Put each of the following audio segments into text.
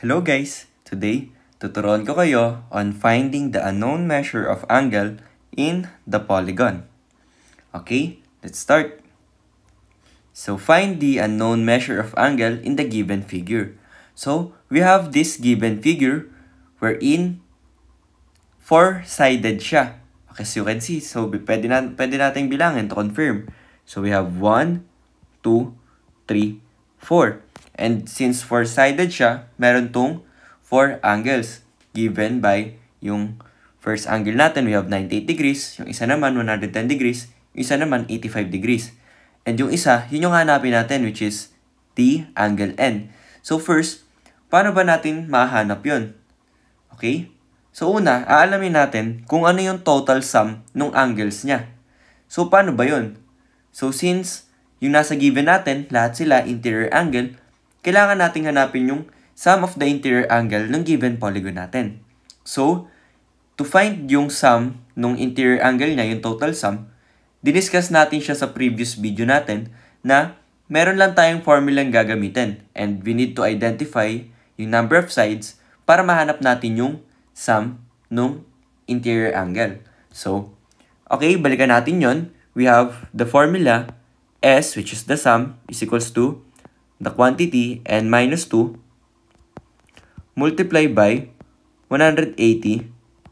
Hello guys! Today, tuturuan ko kayo on finding the unknown measure of angle in the polygon. Okay, let's start. So find the unknown measure of angle in the given figure. So we have this given figure wherein four-sided siya. Okay, so you can see, so pwede nating bilangin to confirm. So we have 1, 2, 3, 4. And since four-sided siya, meron tong 4 angles given by yung first angle natin, we have 98 degrees, yung isa naman 110 degrees, yung isa naman 85 degrees. And yung isa, yun yung hanapin natin which is the angle N. So first, paano ba natin mahanap yun? Okay? So una, aalamin natin kung ano yung total sum ng angles niya. So paano ba yun? So since yung nasa given natin, lahat sila interior angle, kailangan nating hanapin yung sum of the interior angle ng given polygon natin. So, to find yung sum ng interior angle niya, yung total sum, diniscuss natin siya sa previous video natin na meron lang tayong formulang gagamitin and we need to identify yung number of sides para mahanap natin yung sum ng interior angle. So, okay, balikan natin yon. We have the formula S, which is the sum, is equals to the quantity n minus 2 multiplied by 180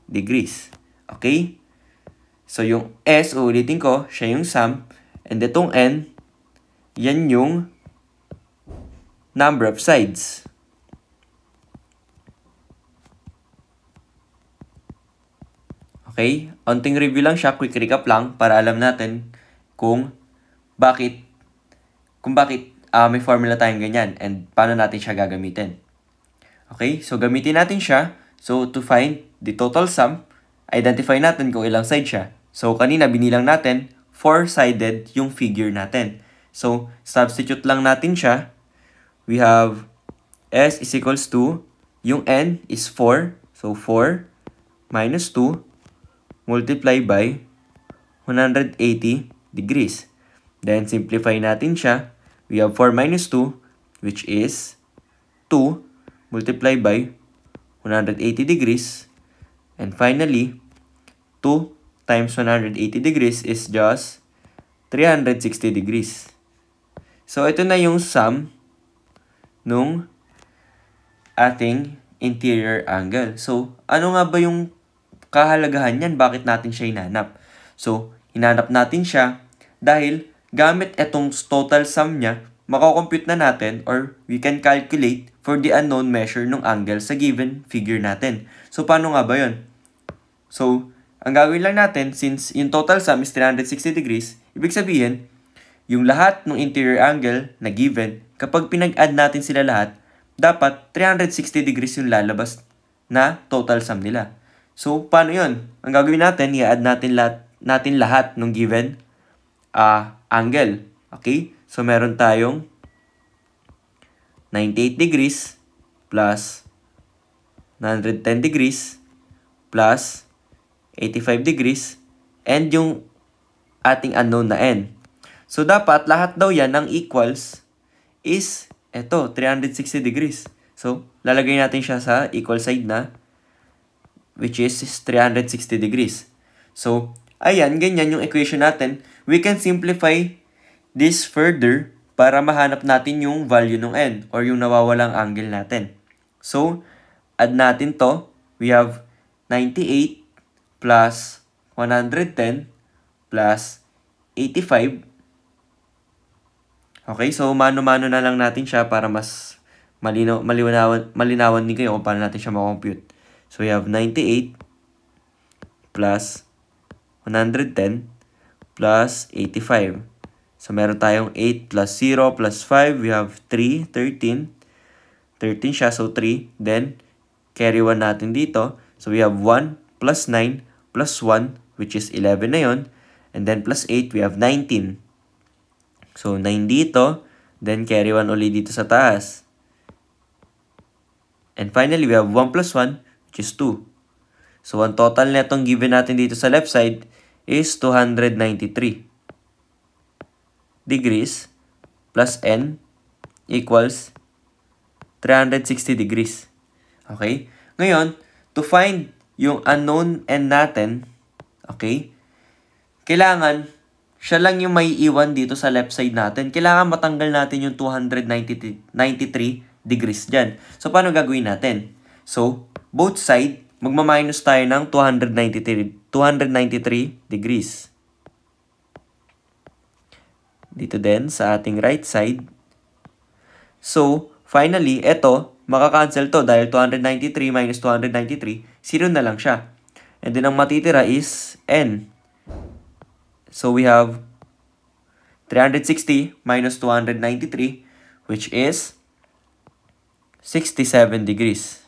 degrees. Okay? So, yung S, uulitin ko, siya yung sum. And itong N, yan yung number of sides. Okay? Onting review lang siya, quick recap lang para alam natin kung bakit may formula tayong ganyan and paano natin siya gagamitin. Okay? So, gamitin natin siya. So, to find the total sum, identify natin kung ilang side siya. So, kanina binilang natin, 4-sided yung figure natin. So, substitute lang natin siya. We have S is equals to, yung N is 4. So, 4 minus 2 multiply by 180 degrees. Then, simplify natin siya. We have 4 minus 2, which is 2 multiplied by 180 degrees. And finally, 2 times 180 degrees is just 360 degrees. So, ito na yung sum nung ating interior angle. So, ano nga ba yung kahalagahan yan? Bakit natin siya hinanap? So, hinanap natin siya dahil gamit itong total sum niya, makakompute na natin or we can calculate for the unknown measure ng angle sa given figure natin. So, paano nga ba yun? So, ang gagawin lang natin, since yung total sum is 360 degrees, ibig sabihin, yung lahat ng interior angle na given, kapag pinag-add natin sila lahat, dapat 360 degrees yung lalabas na total sum nila. So, paano yun? Ang gagawin natin, i-add natin lahat ng given angle. Okay? So, meron tayong 98 degrees plus 110 degrees plus 85 degrees and yung ating unknown na N. So, dapat lahat daw yan ng equals is eto, 360 degrees. So, lalagay natin siya sa equal side na which is 360 degrees. So, ayan, ganyan yung equation natin. We can simplify this further para mahanap natin yung value ng N or yung nawawalang angle natin. So, add natin to. We have 98 plus 110 plus 85. Okay, so mano-mano na lang natin siya para mas malinawan din kayo kung paano natin siya makompute. So, we have 98 plus 110 plus 85. So, meron tayong 8 plus 0 plus 5. We have 3, 13. 13 siya, so 3. Then, carry 1 natin dito. So, we have 1 plus 9 plus 1, which is 11 na yun. And then, plus 8, we have 19. So, 9 dito. Then, carry 1 ulit dito sa taas. And finally, we have 1 plus 1, which is 2. So, ang total na itong given natin dito sa left side is 293 degrees plus N equals 360 degrees. Okay? Ngayon, to find yung unknown n natin, okay, kailangan siya lang yung may iwan dito sa left side natin. Kailangan matanggal natin yung 293 degrees dyan. So, paano gagawin natin? So, both side, magma-minus tayo ng 293 degrees. Dito din sa ating right side. So, finally, ito, makakancel to dahil 293 minus 293, 0 na lang siya. And then, ang matitira is n. So, we have 360 minus 293, which is 67 degrees.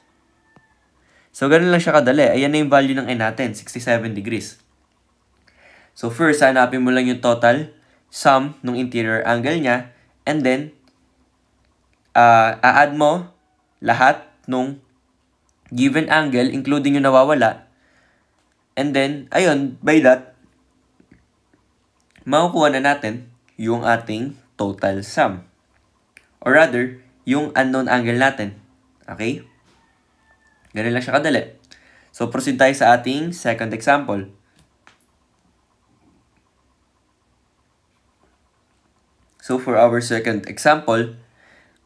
So, ganun lang siya kadali. Ayan na yung value ng n natin, 67 degrees. So, first, hanapin mo lang yung total sum ng interior angle niya. And then, a-add mo lahat nung given angle, including yung nawawala. And then, ayun, by that, makukuha na natin yung ating total sum. Or rather, yung unknown angle natin. Okay? Ganun lang siya kadali. So, proceed tayo sa ating second example. So, for our second example,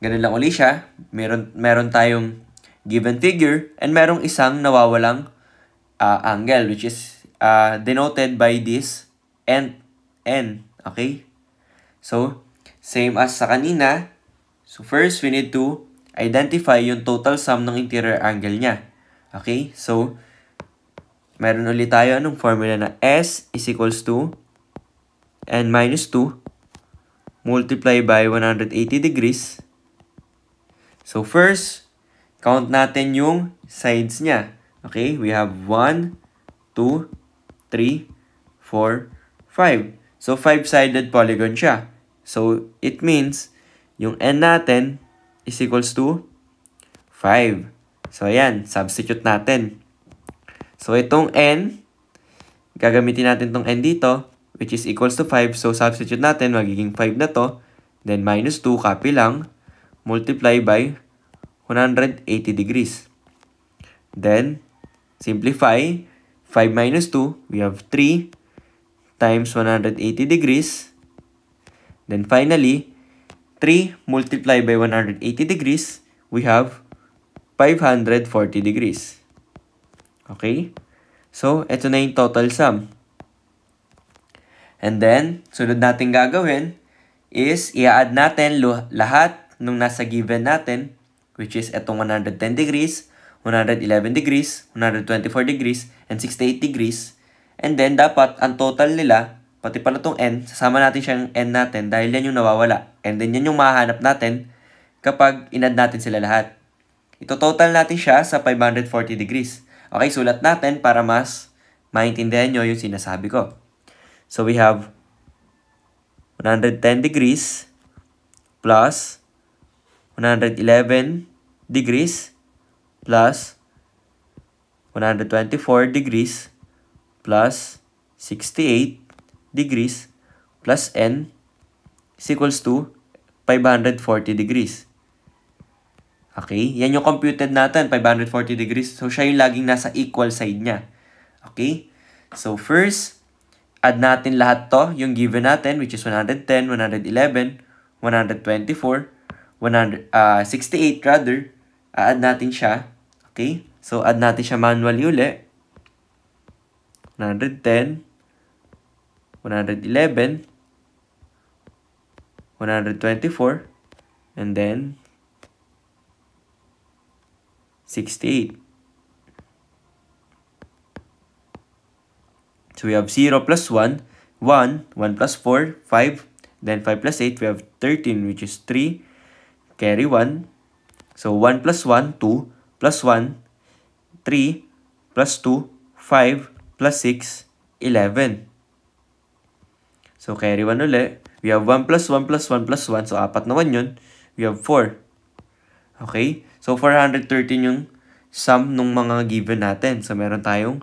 ganun lang uli siya. Meron tayong given figure and merong isang nawawalang angle, which is denoted by this n. Okay? So, same as sa kanina. So, first, we need to identify yung total sum ng interior angle niya. Okay? So, meron ulit tayo anong formula na S is equals to n minus 2 multiply by 180 degrees. So, first, count natin yung sides niya. Okay? We have 1, 2, 3, 4, 5. So, 5-sided polygon siya. So, it means, yung n natin is equals to 5. So, ayan. Substitute natin. So, itong n, gagamitin natin itong n dito, which is equals to 5. So, substitute natin, magiging 5 na to. Then, minus 2, copy lang. Multiply by 180 degrees. Then, simplify. 5 minus 2, we have 3 times 180 degrees. Then, finally, 3 multiplied by 180 degrees, we have 540 degrees. Okay? So, ito na yung total sum. And then, sunod natin gagawin is i-add natin lahat nung nasa given natin, which is itong 110 degrees, 111 degrees, 124 degrees, and 68 degrees. And then, dapat ang total nila, pati pala itong n, sasama natin siyang n natin dahil yan yung nawawala. And then, yan yung mahanap natin kapag in-add natin sila lahat. Ito total natin siya sa 540 degrees. Okay, sulat natin para mas maintindihan nyo yung sinasabi ko. So, we have 110 degrees plus 111 degrees plus 124 degrees plus 68 degrees plus n is equals to 540 degrees. Okay? Yan yung computed natin, 540 degrees. So, siya yung laging nasa equal side niya. Okay? So, first, add natin lahat to, yung given natin, which is 110, 111, 124, 68 rather. Add natin siya. Okay? So, add natin siya manually uli. 110, 111, 124, and then 68. So, we have 0 plus 1, 1, 1 plus 4, 5, then 5 plus 8, we have 13, which is 3, carry 1. So, 1 plus 1, 2, plus 1, 3, plus 2, 5, plus 6, 11. So, carry 1 uli. We have 1 plus 1 plus 1 plus 1. So, apat na 1 yun. We have 4. Okay? So, 413 yung sum ng mga given natin. So, meron tayong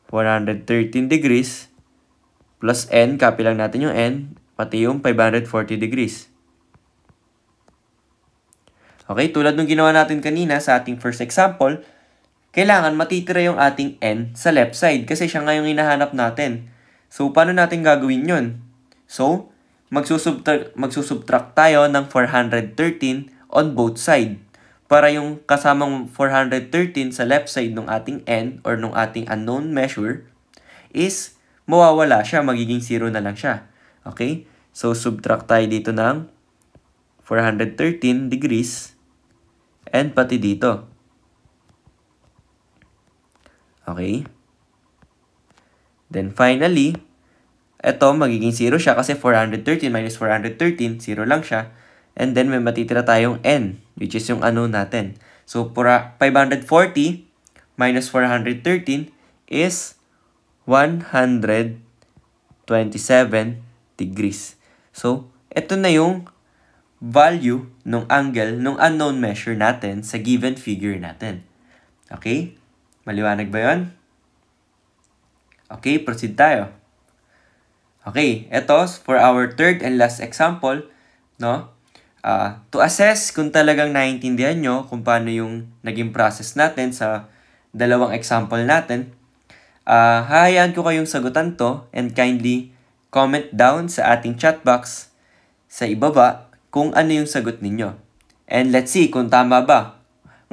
413 degrees plus n. Copy lang natin yung n. Pati yung 540 degrees. Okay, tulad nung ginawa natin kanina sa ating first example, kailangan matitira yung ating n sa left side kasi siya nga yung hinahanap natin. So, paano natin gagawin yun? So, magsusubtract tayo ng 413 on both side para yung kasamang 413 sa left side ng ating n or ng ating unknown measure is mawawala siya, magiging 0 na lang siya. Okay? So, subtract tayo dito ng 413 degrees and pati dito. Okay? Then finally, ito magiging 0 siya kasi 413 minus 413, 0 lang siya. And then may matitira tayong n, which is yung unknown natin. So, 540 minus 413 is 127 degrees. So, ito na yung value ng angle ng unknown measure natin sa given figure natin. Okay? Maliwanag ba yun? Okay, proceed tayo. Okay, ito for our third and last example, no? To assess kung talagang naiintindihan nyo kung paano yung naging process natin sa dalawang example natin, hahayaan ko kayong sagutan to and kindly comment down sa ating chat box sa ibaba kung ano yung sagot ninyo. And let's see kung tama ba.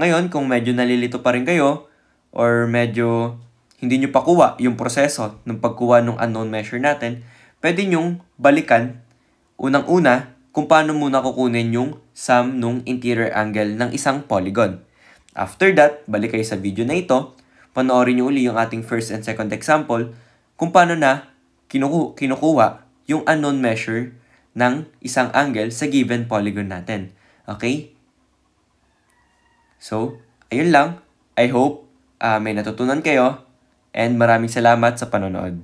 Ngayon, kung medyo nalilito pa rin kayo or medyo hindi nyo pakuha yung proseso ng pagkuha ng unknown measure natin, pwede nyong balikan unang-una kung paano muna kukunin yung sum ng interior angle ng isang polygon. After that, balik kayo sa video na ito, panoorin nyo uli yung ating first and second example kung paano na kinukuha yung unknown measure ng isang angle sa given polygon natin. Okay? So, ayun lang. I hope may natutunan kayo and maraming salamat sa panonood.